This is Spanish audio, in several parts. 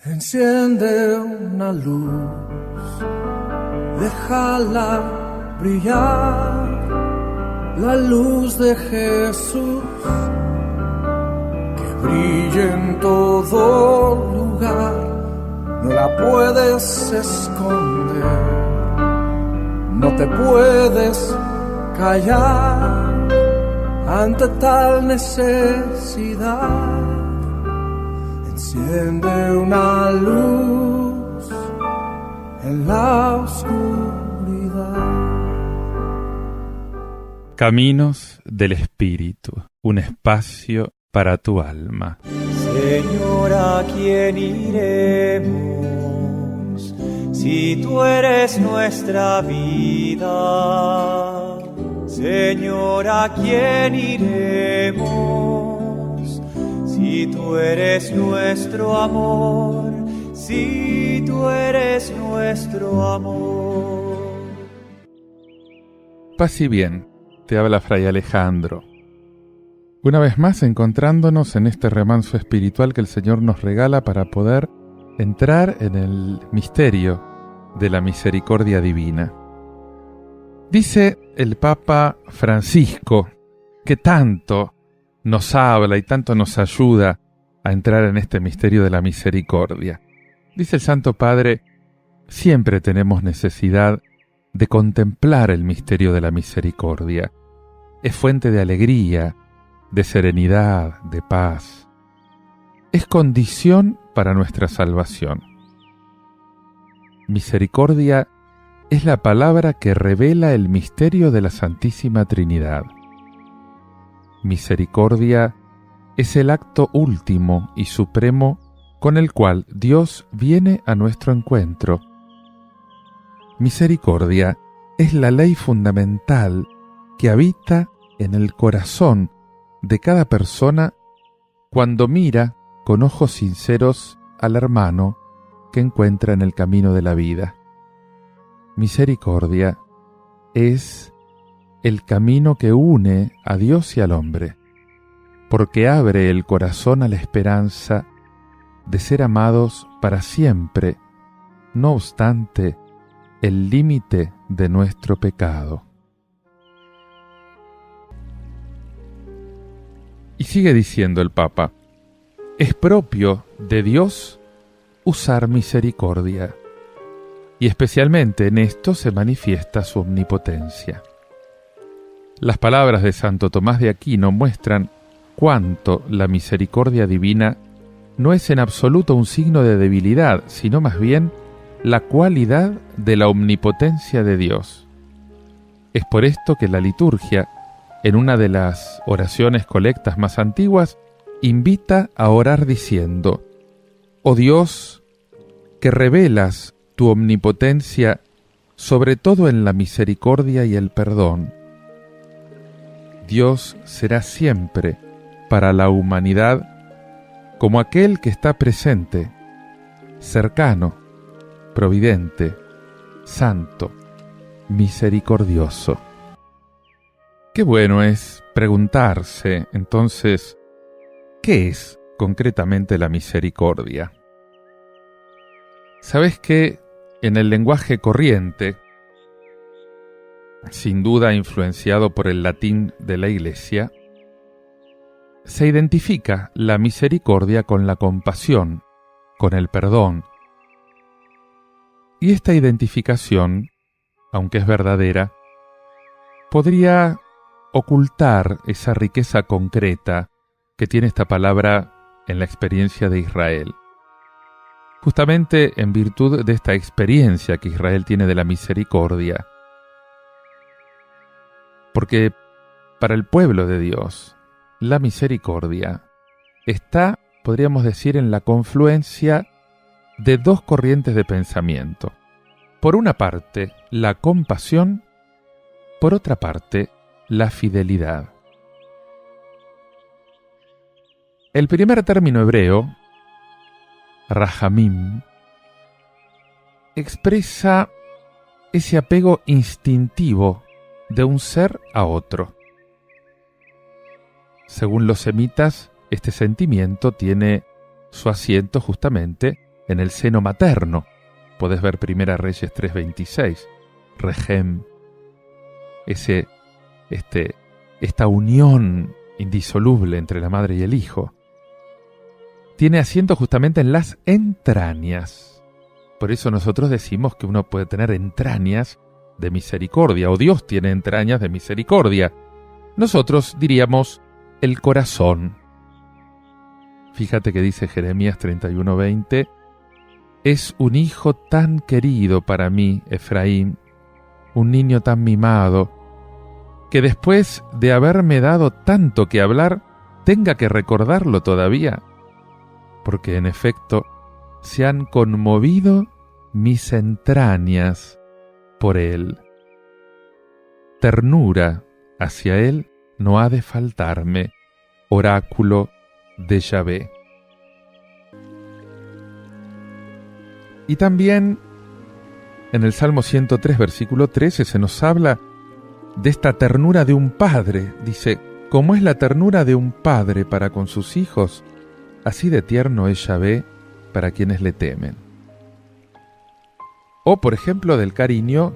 Enciende una luz, déjala brillar, la luz de Jesús, que brille en todo lugar, no la puedes esconder, no te puedes callar ante tal necesidad. Enciende una luz en la oscuridad. Caminos del Espíritu, un espacio para tu alma. Señor, ¿a quién iremos si tú eres nuestra vida? Señor, ¿a quién iremos si tú eres nuestro amor? Si tú eres nuestro amor. Paz y bien, te habla Fray Alejandro. Una vez más encontrándonos en este remanso espiritual que el Señor nos regala para poder entrar en el misterio de la misericordia divina. Dice el Papa Francisco que tanto nos habla y tanto nos ayuda a entrar en este misterio de la misericordia. Dice el Santo Padre, siempre tenemos necesidad de contemplar el misterio de la misericordia. Es fuente de alegría, de serenidad, de paz. Es condición para nuestra salvación. Misericordia es la palabra que revela el misterio de la Santísima Trinidad. Misericordia es el acto último y supremo con el cual Dios viene a nuestro encuentro. Misericordia es la ley fundamental que habita en el corazón de cada persona cuando mira con ojos sinceros al hermano que encuentra en el camino de la vida. Misericordia es el camino que une a Dios y al hombre, porque abre el corazón a la esperanza de ser amados para siempre, no obstante el límite de nuestro pecado. Y sigue diciendo el Papa, es propio de Dios usar misericordia, y especialmente en esto se manifiesta su omnipotencia. Las palabras de Santo Tomás de Aquino muestran cuánto la misericordia divina no es en absoluto un signo de debilidad, sino más bien la cualidad de la omnipotencia de Dios. Es por esto que la liturgia, en una de las oraciones colectas más antiguas, invita a orar diciendo: «Oh Dios, que revelas tu omnipotencia sobre todo en la misericordia y el perdón». Dios será siempre para la humanidad como aquel que está presente, cercano, providente, santo, misericordioso. Qué bueno es preguntarse, entonces, ¿qué es concretamente la misericordia? ¿Sabes que en el lenguaje corriente, sin duda influenciado por el latín de la Iglesia, se identifica la misericordia con la compasión, con el perdón? Y esta identificación, aunque es verdadera, podría ocultar esa riqueza concreta que tiene esta palabra en la experiencia de Israel. Justamente en virtud de esta experiencia que Israel tiene de la misericordia. Porque para el pueblo de Dios, la misericordia está, podríamos decir, en la confluencia de dos corrientes de pensamiento. Por una parte, la compasión, por otra parte, la fidelidad. El primer término hebreo, rahamim, expresa ese apego instintivo de un ser a otro. Según los semitas, este sentimiento tiene su asiento justamente en el seno materno. Podés ver Primera Reyes 3:26, Regem, esta unión indisoluble entre la madre y el hijo, tiene asiento justamente en las entrañas. Por eso nosotros decimos que uno puede tener entrañas de misericordia, o Dios tiene entrañas de misericordia. Nosotros diríamos el corazón. Fíjate que dice Jeremías 31:20, es un hijo tan querido para mí, Efraín, un niño tan mimado, que después de haberme dado tanto que hablar, tenga que recordarlo todavía, porque en efecto se han conmovido mis entrañas por él. Ternura hacia él no ha de faltarme, oráculo de Yahvé. Y también en el Salmo 103, versículo 13, se nos habla de esta ternura de un padre. Dice, como es la ternura de un padre para con sus hijos, así de tierno es Yahvé para quienes le temen. O, por ejemplo, del cariño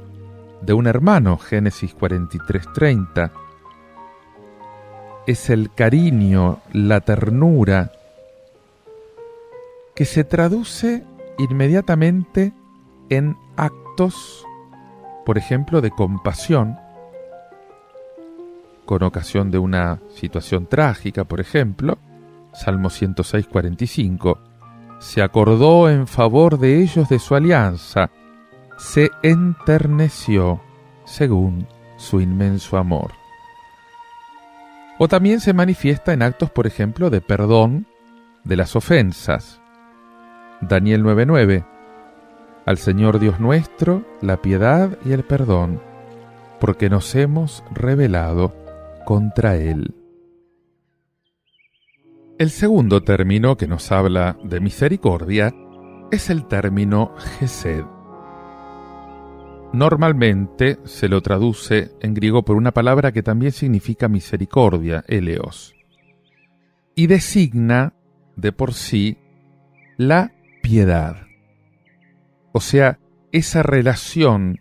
de un hermano, Génesis 43:30. Es el cariño, la ternura, que se traduce inmediatamente en actos, por ejemplo, de compasión, con ocasión de una situación trágica, por ejemplo, Salmo 106:45, se acordó en favor de ellos de su alianza, se enterneció según su inmenso amor. O también se manifiesta en actos, por ejemplo, de perdón de las ofensas. Daniel 9:9, al Señor Dios nuestro, la piedad y el perdón, porque nos hemos rebelado contra Él. El segundo término que nos habla de misericordia es el término Gesed. Normalmente se lo traduce en griego por una palabra que también significa misericordia, eleos, y designa de por sí la piedad, o sea, esa relación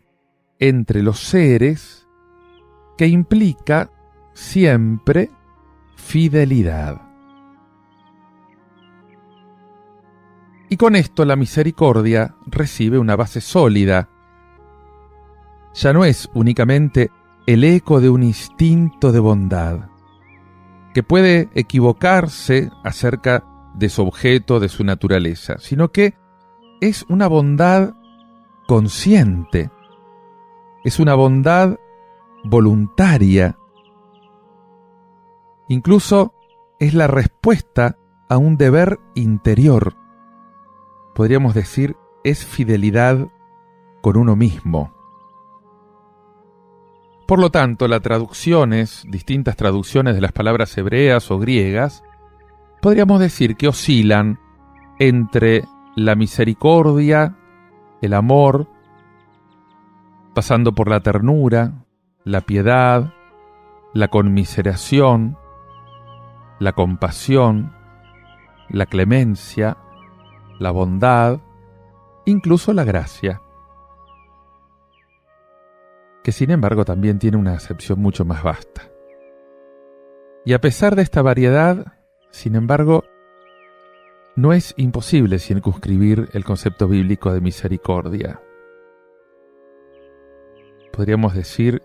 entre los seres que implica siempre fidelidad. Y con esto la misericordia recibe una base sólida. Ya no es únicamente el eco de un instinto de bondad, que puede equivocarse acerca de su objeto, de su naturaleza, sino que es una bondad consciente, es una bondad voluntaria, incluso es la respuesta a un deber interior. Podríamos decir, es fidelidad con uno mismo. Por lo tanto, las traducciones, distintas traducciones de las palabras hebreas o griegas, podríamos decir que oscilan entre la misericordia, el amor, pasando por la ternura, la piedad, la conmiseración, la compasión, la clemencia, la bondad, incluso la gracia, que sin embargo también tiene una acepción mucho más vasta. Y a pesar de esta variedad, sin embargo, no es imposible circunscribir el concepto bíblico de misericordia. Podríamos decir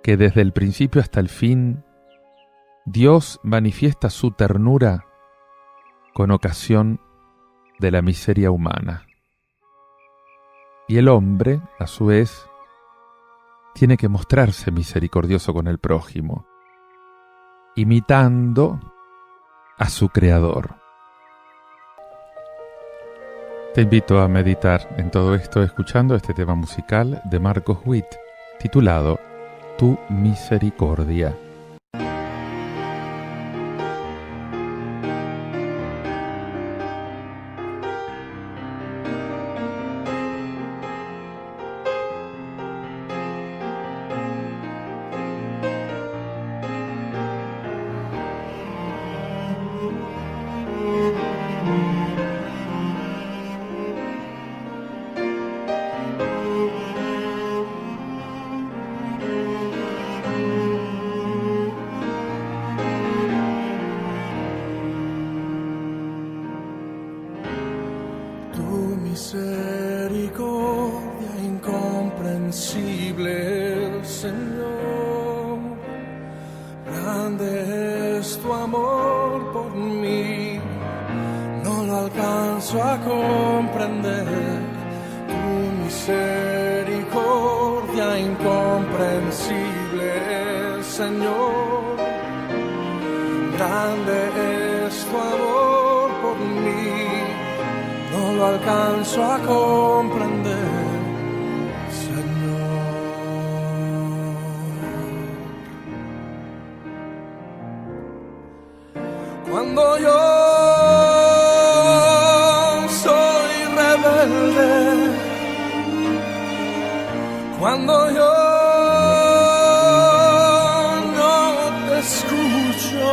que desde el principio hasta el fin, Dios manifiesta su ternura con ocasión de la miseria humana. Y el hombre, a su vez, tiene que mostrarse misericordioso con el prójimo, imitando a su Creador. Te invito a meditar en todo esto escuchando este tema musical de Marcos Witt, titulado Tu misericordia. misericordia incomprensible, Señor. Grande es tu amor por mí, no lo alcanzo a comprender. Tu misericordia incomprensible, Señor. Grande es tu amor por mí, no lo alcanzo a comprender, Señor. Cuando yo soy rebelde, cuando yo no te escucho,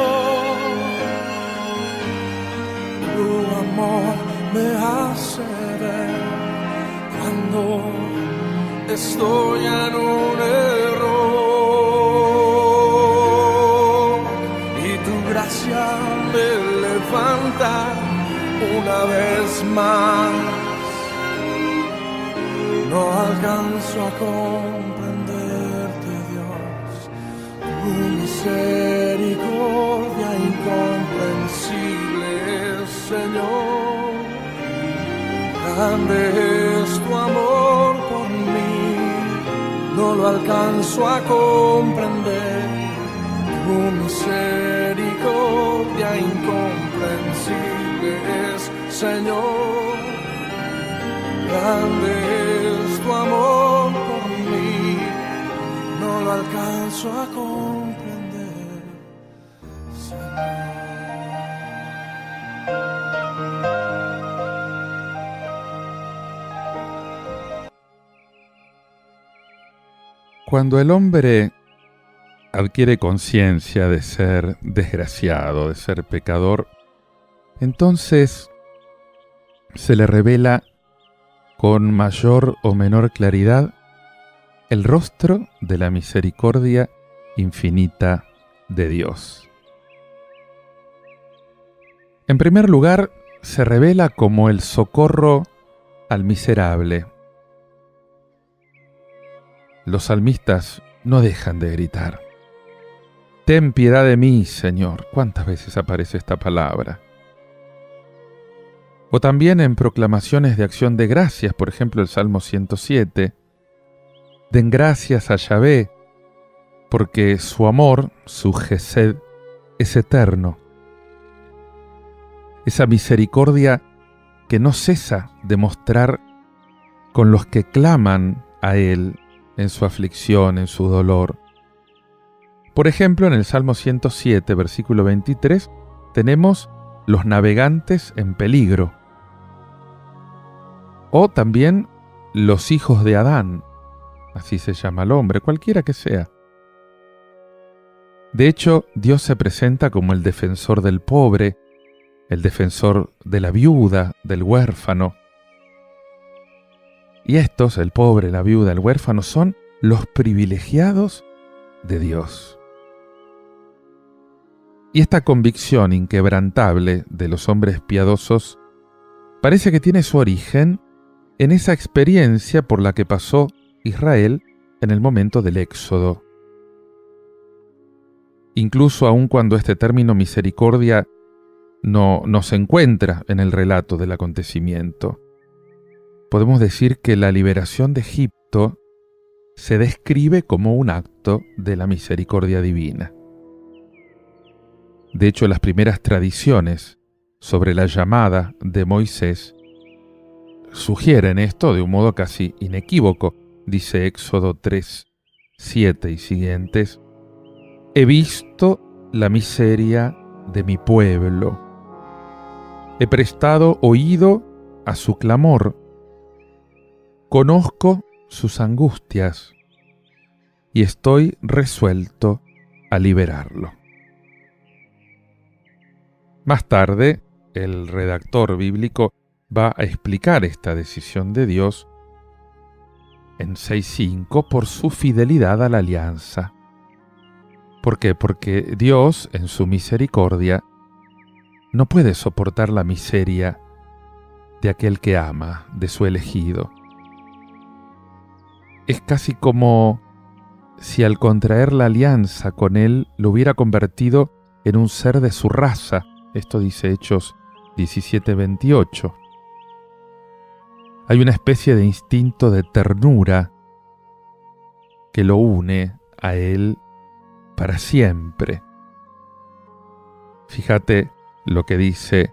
tu amor me hace ver cuando estoy en un error, y tu gracia me levanta una vez más. No alcanzo a comprenderte, Dios, tu misericordia incomprensible, Señor. Grande es tu amor por mí, no lo alcanzo a comprender. Tu misericordia incomprensible es, Señor. Grande es tu amor por mí, no lo alcanzo a comprender, Señor. Cuando el hombre adquiere conciencia de ser desgraciado, de ser pecador, entonces se le revela con mayor o menor claridad el rostro de la misericordia infinita de Dios. En primer lugar, se revela como el socorro al miserable. Los salmistas no dejan de gritar: «Ten piedad de mí, Señor». ¿Cuántas veces aparece esta palabra? O también en proclamaciones de acción de gracias, por ejemplo el Salmo 107. Den gracias a Yahvé, porque su amor, su Gesed, es eterno. Esa misericordia que no cesa de mostrar con los que claman a Él en su aflicción, en su dolor. Por ejemplo, en el Salmo 107, versículo 23, tenemos los navegantes en peligro. O también los hijos de Adán, así se llama el hombre, cualquiera que sea. De hecho, Dios se presenta como el defensor del pobre, el defensor de la viuda, del huérfano. Y estos, el pobre, la viuda, el huérfano, son los privilegiados de Dios. Y esta convicción inquebrantable de los hombres piadosos parece que tiene su origen en esa experiencia por la que pasó Israel en el momento del Éxodo. Incluso aun cuando este término misericordia no se encuentra en el relato del acontecimiento, podemos decir que la liberación de Egipto se describe como un acto de la misericordia divina. De hecho, las primeras tradiciones sobre la llamada de Moisés sugieren esto de un modo casi inequívoco. Dice Éxodo 3, 7 y siguientes: «He visto la miseria de mi pueblo. He prestado oído a su clamor. Conozco sus angustias y estoy resuelto a liberarlo». Más tarde, el redactor bíblico va a explicar esta decisión de Dios en 6.5 por su fidelidad a la alianza. ¿Por qué? Porque Dios, en su misericordia, no puede soportar la miseria de aquel que ama, de su elegido. Es casi como si al contraer la alianza con él lo hubiera convertido en un ser de su raza. Esto dice Hechos 17:28. Hay una especie de instinto de ternura que lo une a él para siempre. Fíjate lo que dice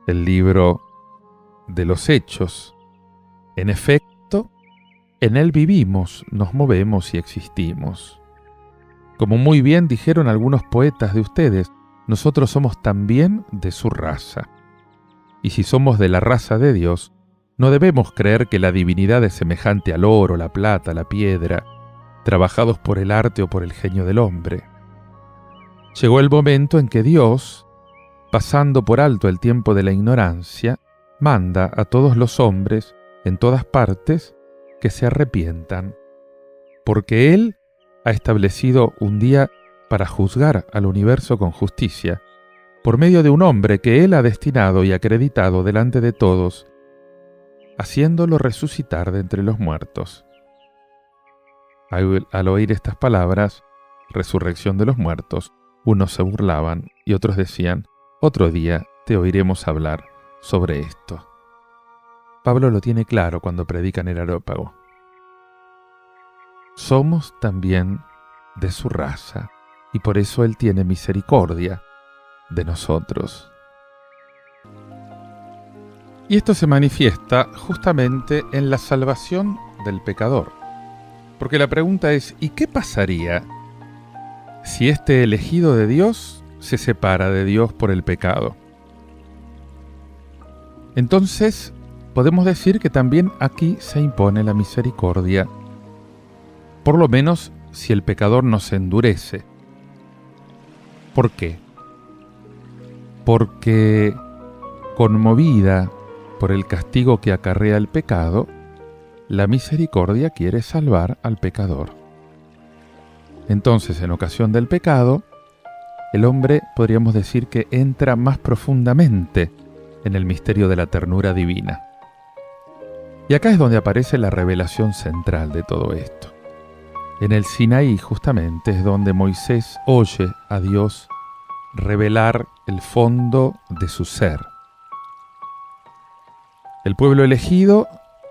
el libro de los Hechos. En efecto, en él vivimos, nos movemos y existimos. Como muy bien dijeron algunos poetas de ustedes, nosotros somos también de su raza. Y si somos de la raza de Dios, no debemos creer que la divinidad es semejante al oro, la plata, la piedra, trabajados por el arte o por el genio del hombre. Llegó el momento en que Dios, pasando por alto el tiempo de la ignorancia, manda a todos los hombres, en todas partes, que se arrepientan, porque Él ha establecido un día para juzgar al universo con justicia, por medio de un hombre que Él ha destinado y acreditado delante de todos, haciéndolo resucitar de entre los muertos. Al oír estas palabras, resurrección de los muertos, unos se burlaban y otros decían, otro día te oiremos hablar sobre esto. Pablo lo tiene claro cuando predica en el Areópago. Somos también de su raza y por eso Él tiene misericordia de nosotros. Y esto se manifiesta justamente en la salvación del pecador. Porque la pregunta es, ¿y qué pasaría si este elegido de Dios se separa de Dios por el pecado? Entonces, podemos decir que también aquí se impone la misericordia, por lo menos si el pecador no se endurece. ¿Por qué? Porque, conmovida por el castigo que acarrea el pecado, la misericordia quiere salvar al pecador. Entonces, en ocasión del pecado, el hombre podríamos decir que entra más profundamente en el misterio de la ternura divina. Y acá es donde aparece la revelación central de todo esto. En el Sinaí, justamente, es donde Moisés oye a Dios revelar el fondo de su ser. El pueblo elegido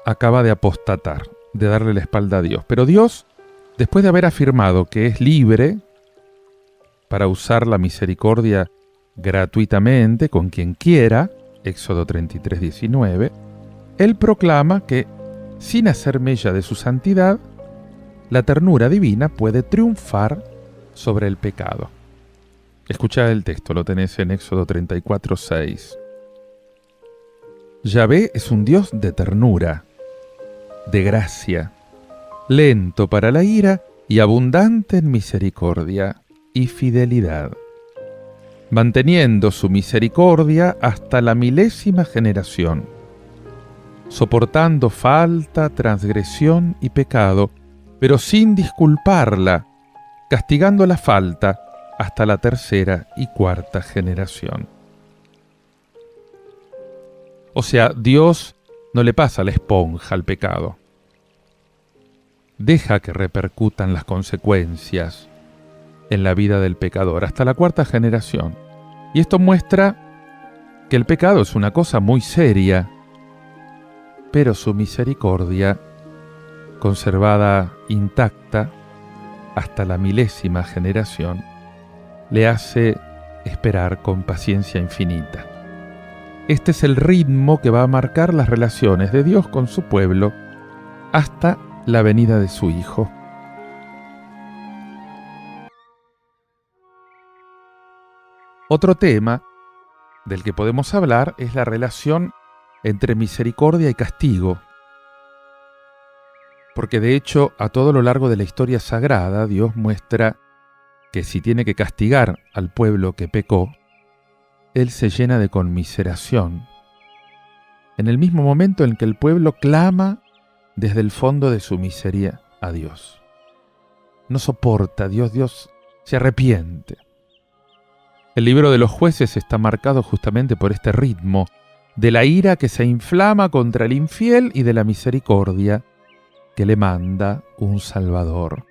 acaba de apostatar, de darle la espalda a Dios. Pero Dios, después de haber afirmado que es libre para usar la misericordia gratuitamente con quien quiera, Éxodo 33:19, Él proclama que, sin hacer mella de su santidad, la ternura divina puede triunfar sobre el pecado. Escuchá el texto, lo tenés en Éxodo 34:6. Yahvé es un Dios de ternura, de gracia, lento para la ira y abundante en misericordia y fidelidad, manteniendo su misericordia hasta la 1000ª generación, soportando falta, transgresión y pecado, pero sin disculparla, castigando la falta hasta la 3ª y 4ª generación. O sea, Dios no le pasa la esponja al pecado. Deja que repercutan las consecuencias en la vida del pecador hasta la 4ª generación. Y esto muestra que el pecado es una cosa muy seria, pero su misericordia, conservada intacta hasta la 1000ª generación, le hace esperar con paciencia infinita. Este es el ritmo que va a marcar las relaciones de Dios con su pueblo hasta la venida de su Hijo. Otro tema del que podemos hablar es la relación entre misericordia y castigo. Porque de hecho, a todo lo largo de la historia sagrada, Dios muestra que si tiene que castigar al pueblo que pecó, Él se llena de conmiseración. En el mismo momento en que el pueblo clama desde el fondo de su miseria a Dios. No soporta a Dios, Dios se arrepiente. El libro de los Jueces está marcado justamente por este ritmo de la ira que se inflama contra el infiel y de la misericordia que le manda un Salvador.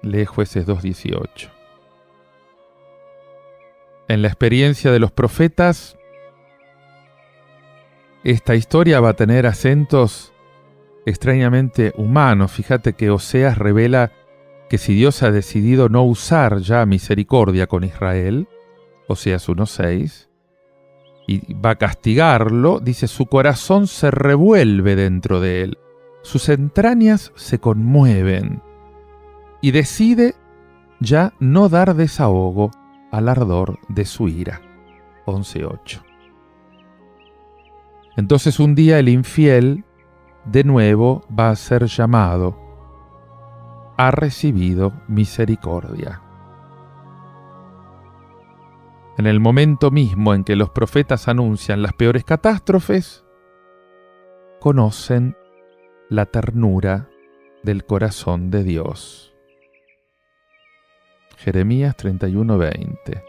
Lee Jueces 2:18. En la experiencia de los profetas, esta historia va a tener acentos extrañamente humanos. Fíjate que Oseas revela que si Dios ha decidido no usar ya misericordia con Israel, Oseas 1:6, y va a castigarlo, dice, su corazón se revuelve dentro de él, sus entrañas se conmueven, y decide ya no dar desahogo al ardor de su ira. 11:8. Entonces un día el infiel de nuevo va a ser llamado, ha recibido misericordia. En el momento mismo en que los profetas anuncian las peores catástrofes, conocen la ternura del corazón de Dios. Jeremías 31:20.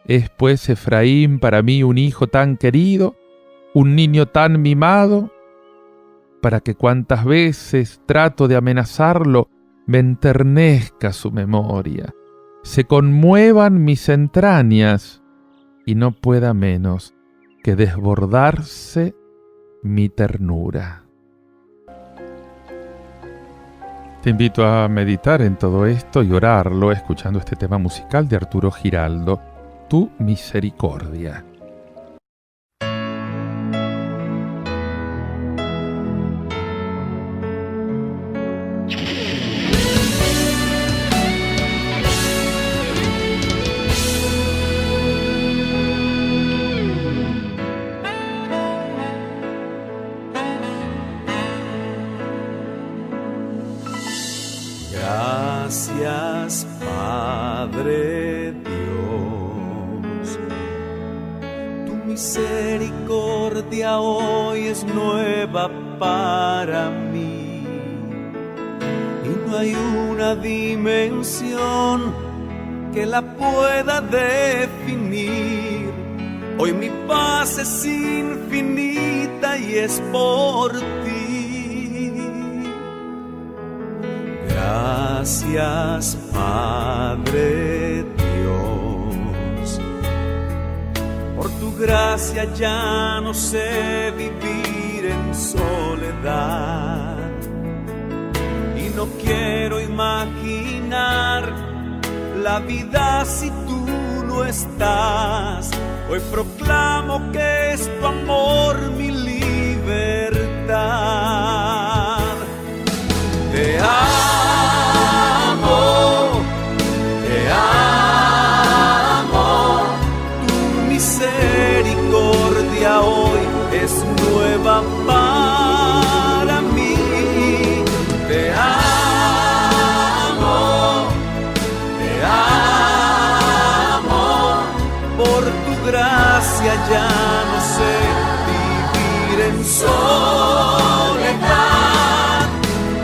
Es pues Efraín para mí un hijo tan querido, un niño tan mimado, para que cuantas veces trato de amenazarlo, me enternezca su memoria, se conmuevan mis entrañas y no pueda menos que desbordarse mi ternura. Te invito a meditar en todo esto y orarlo escuchando este tema musical de Arturo Giraldo, Tu misericordia. Gracias, Padre Dios. Tu misericordia hoy es nueva para mí. Y no hay una dimensión que la pueda definir. Hoy mi paz es infinita y es por ti. Gracias, Padre Dios, por tu gracia ya no sé vivir en soledad y no quiero imaginar la vida si tú no estás. Hoy proclamo que es tu amor mi libertad. Te amo, tu misericordia hoy es nueva para mí. Te amo, por tu gracia ya no sé vivir en soledad.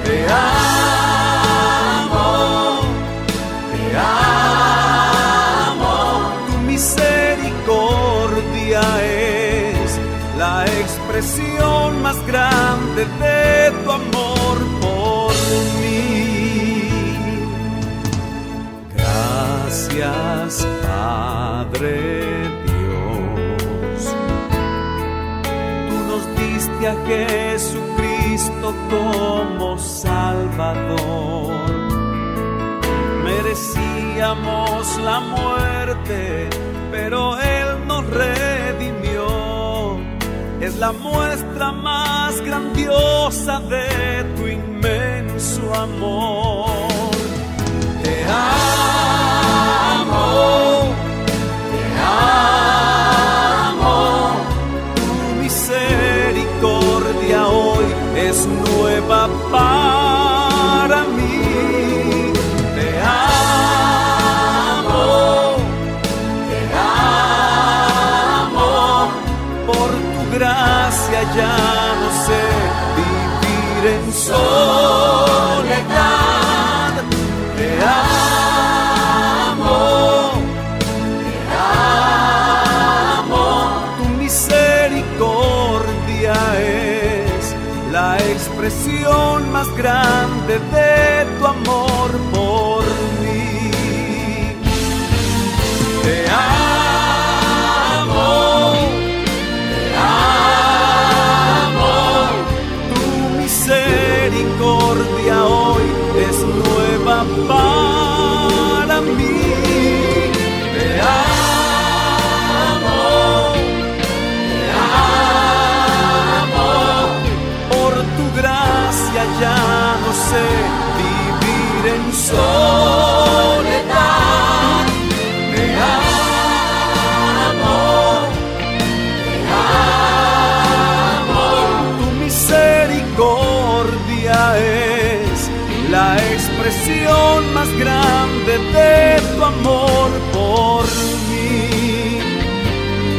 Te amo, tu misericordia es la expresión más grande de tu amor por mí. Gracias, Padre Dios, tú nos diste a Jesucristo como Salvador. Merecíamos la muerte, pero Él nos redimió. Es la muestra más grandiosa de tu inmenso amor. Te amo, tu misericordia hoy es nueva para mí. Te amo, por tu gracia ya no sé vivir en soledad. Te amo, tu misericordia expresión más grande de tu amor por mí. Te amo, tu misericordia hoy es nueva para mí. Te amo, por tu gracia ya no sé vivir en soledad. Te amo, tu misericordia es la expresión más grande de tu amor por mí.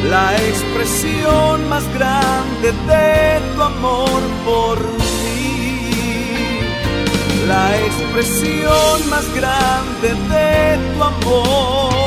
La expresión más grande de tu amor por mí. La expresión más grande de tu amor.